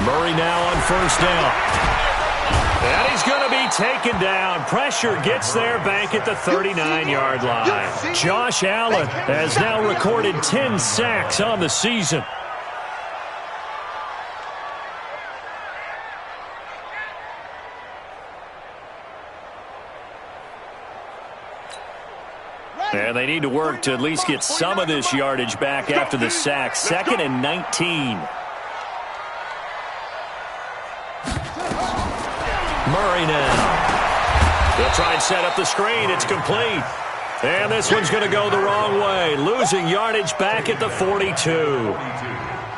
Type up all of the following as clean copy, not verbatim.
Murray now on first down. And he's going to be taken down. Pressure gets there back at the 39-yard line. Josh Allen has now recorded 10 sacks on the season. And they need to work to at least get some of this yardage back after the sack. 2nd and 19. Murray now. They'll try and set up the screen. It's complete. And this one's going to go the wrong way. Losing yardage back at the 42.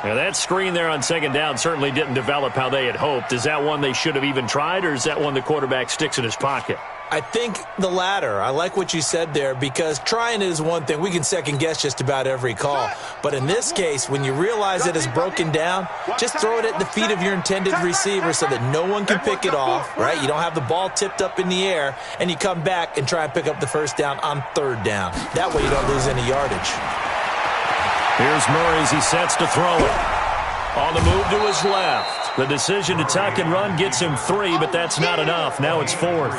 Now that screen there on 2nd down certainly didn't develop how they had hoped. Is that one they should have even tried, or is that one the quarterback sticks in his pocket? I think the latter. I like what you said there, because trying is one thing. We can second-guess just about every call. But in this case, when you realize it is broken down, just throw it at the feet of your intended receiver so that no one can pick it off, right? You don't have the ball tipped up in the air, and you come back and try and pick up the first down on 3rd down. That way you don't lose any yardage. Here's Murray as he sets to throw it. On the move to his left. The decision to tuck and run gets him 3, but that's not enough. Now it's 4th.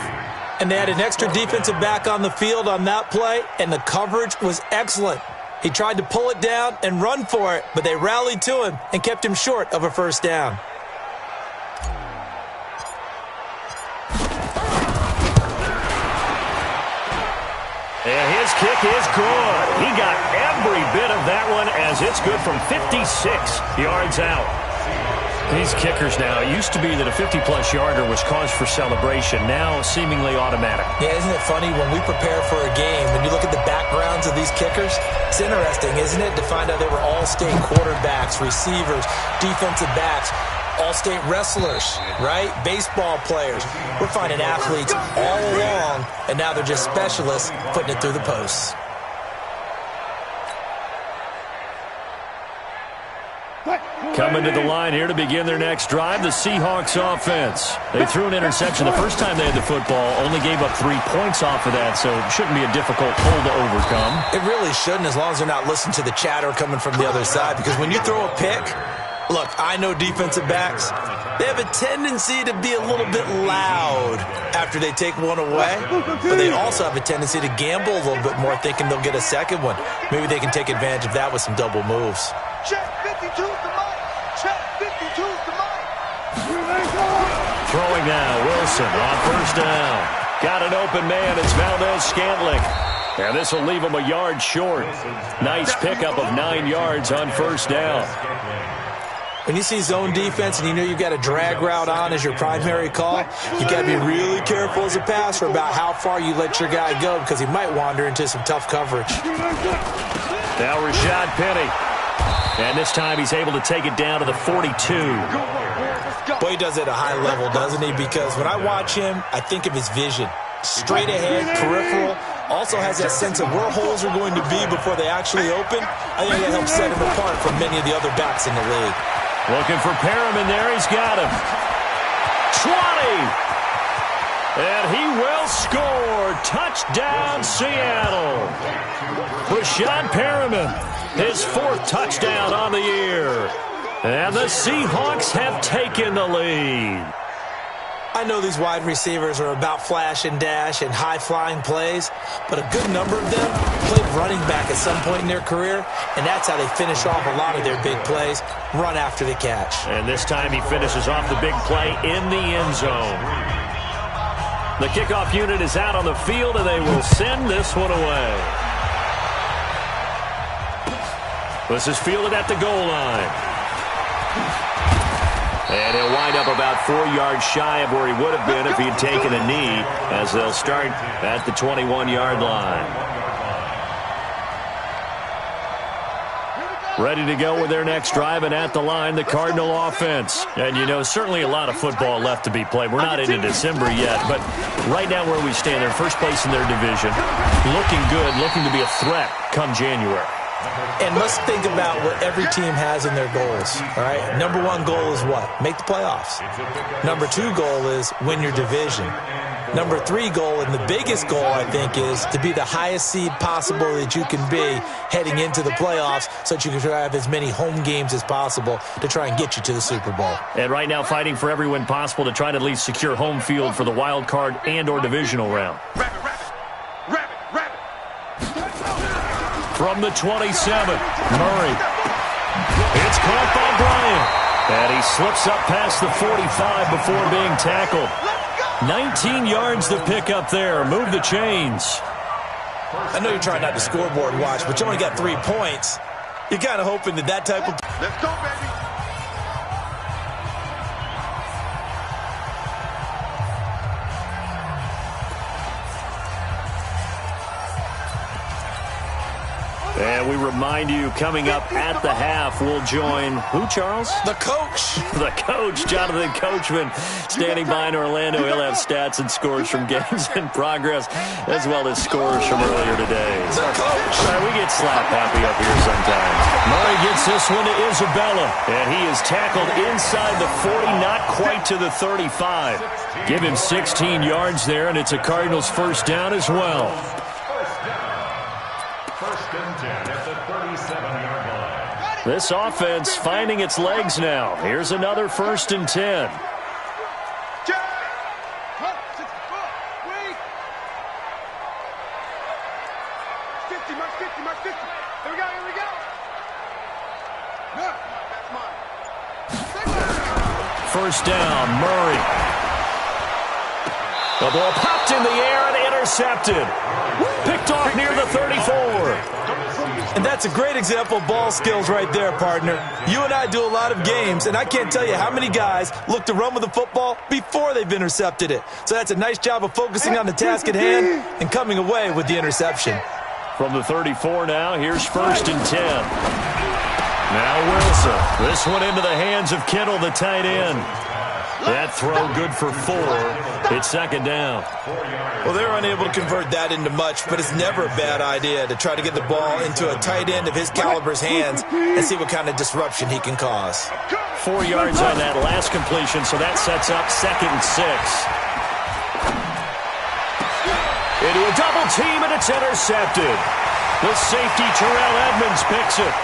And they had an extra defensive back on the field on that play, and the coverage was excellent. He tried to pull it down and run for it, but they rallied to him and kept him short of a first down. And his kick is good. He got every bit of that one as it's good from 56 yards out. These kickers now, it used to be that a 50-plus yarder was cause for celebration, now seemingly automatic. Yeah, isn't it funny when we prepare for a game, when you look at the backgrounds of these kickers, it's interesting, isn't it, to find out they were all-state quarterbacks, receivers, defensive backs, all-state wrestlers, right? Baseball players. We're finding athletes all along, and now they're just specialists putting it through the posts. Coming to the line here to begin their next drive, the Seahawks offense. They threw an interception the first time they had the football, only gave up 3 points off of that, so it shouldn't be a difficult hole to overcome. It really shouldn't, as long as they're not listening to the chatter coming from the other side, because when you throw a pick, look, I know defensive backs, they have a tendency to be a little bit loud after they take one away, but they also have a tendency to gamble a little bit more, thinking they'll get a second one. Maybe they can take advantage of that with some double moves. Check 52's the mic. Check 52's the mic. Throwing now, Wilson on first down. Got an open man. It's Valdez-Scantling. And this will leave him a yard short. Nice pickup of 9 yards on first down. When you see zone defense and you know you've got a drag route on as your primary call, you've got to be really careful as a passer about how far you let your guy go, because he might wander into some tough coverage. Now Rashad Penny. And this time he's able to take it down to the 42. Boy, he does it at a high level, doesn't he? Because when I watch him, I think of his vision. Straight ahead, peripheral. Also has that sense of where holes are going to be before they actually open. I think that helps set him apart from many of the other backs in the league. Looking for Perriman there. He's got him. 20. And he will score. Touchdown, Seattle. Rashad Perriman, his 4th touchdown on the year. And the Seahawks have taken the lead. I know these wide receivers are about flash and dash and high-flying plays, but a good number of them played running back at some point in their career, and that's how they finish off a lot of their big plays, run after the catch. And this time he finishes off the big play in the end zone. The kickoff unit is out on the field, and they will send this one away. This is fielded at the goal line. And he'll wind up about 4 yards shy of where he would have been if he'd taken a knee, as they'll start at the 21-yard line. Ready to go with their next drive, and at the line, the Cardinal offense. And, you know, certainly a lot of football left to be played. We're not into December yet, but right now where we stand, they're first place in their division. Looking good, looking to be a threat come January. And let's think about what every team has in their goals, all right? Number one goal is what? Make the playoffs. Number two goal is win your division. Number three goal, and the biggest goal, I think, is to be the highest seed possible that you can be heading into the playoffs so that you can have as many home games as possible to try and get you to the Super Bowl. And right now fighting for every win possible to try to at least secure home field for the wild card and or divisional round. From the 27, Murray. It's caught by Bryant. And he slips up past the 45 before being tackled. 19 yards to pick up there. Move the chains. I know you're trying not to scoreboard watch, but you only got 3 points. You're kind of hoping that that type of... Let's go, baby. And we remind you, coming up at the half, we'll join who, Charles? The coach. The coach, Jonathan Coachman, standing by in Orlando. He'll have stats and scores from games in progress, as well as scores from earlier today. The coach. We get slap happy up here sometimes. Murray gets this one to Isabella, and he is tackled inside the 40, not quite to the 35. Give him 16 yards there, and it's a Cardinals first down as well. This offense finding its legs now. Here's another 1st and 10. First down, Murray. The ball popped in the air and intercepted. Picked off near the 34. And that's a great example of ball skills right there, partner. You and I do a lot of games, and I can't tell you how many guys look to run with the football before they've intercepted it. So that's a nice job of focusing on the task at hand and coming away with the interception. From the 34 now, here's 1st and 10. Now Wilson. This one into the hands of Kittle, the tight end. That throw good for 4. It's 2nd down. Well, they're unable to convert that into much, but it's never a bad idea to try to get the ball into a tight end of his caliber's hands and see what kind of disruption he can cause. 4 yards on that last completion, so that sets up 2nd and 6. Into a double team, and it's intercepted. The safety, Terrell Edmonds, picks it.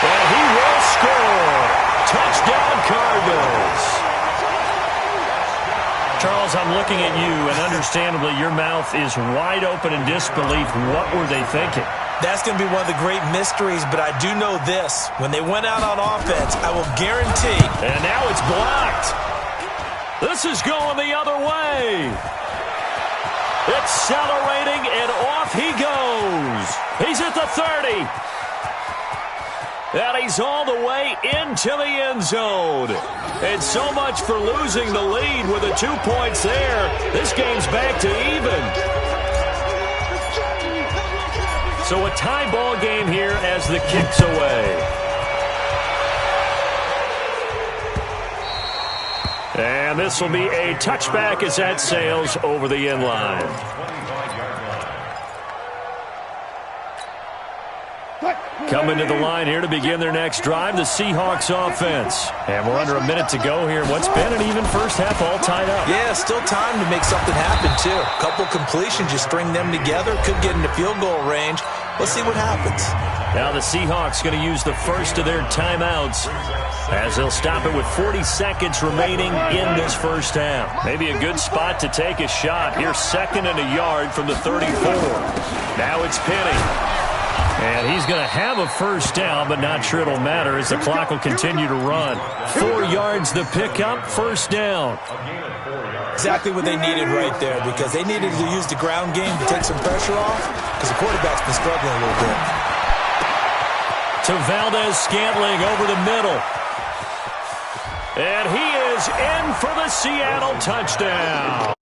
And he will score. Touchdown, Cardinals. Charles, I'm looking at you, and understandably, your mouth is wide open in disbelief. What were they thinking? That's going to be one of the great mysteries, but I do know this. When they went out on offense, I will guarantee. And now it's blocked. This is going the other way. Accelerating, and off he goes. He's at the 30. And he's all the way into the end zone. And so much for losing the lead with the 2 points there. This game's back to even. So a tie ball game here as the kick's away. And this will be a touchback as that sails over the end line. Coming to the line here to begin their next drive, the Seahawks offense. And we're under a minute to go here. What's been an even first half, all tied up. Yeah, still time to make something happen, too. A couple completions, you string them together, could get into field goal range. Let's see what happens. Now the Seahawks going to use the first of their timeouts as they'll stop it with 40 seconds remaining in this first half. Maybe a good spot to take a shot. Here's 2nd and a yard from the 34. Now it's Penny. And he's going to have a first down, but not sure it'll matter as the clock will continue to run. 4 yards the pickup, first down. Exactly what they needed right there, because they needed to use the ground game to take some pressure off, because the quarterback's been struggling a little bit. To Valdez-Scantling over the middle. And he is in for the Seattle touchdown.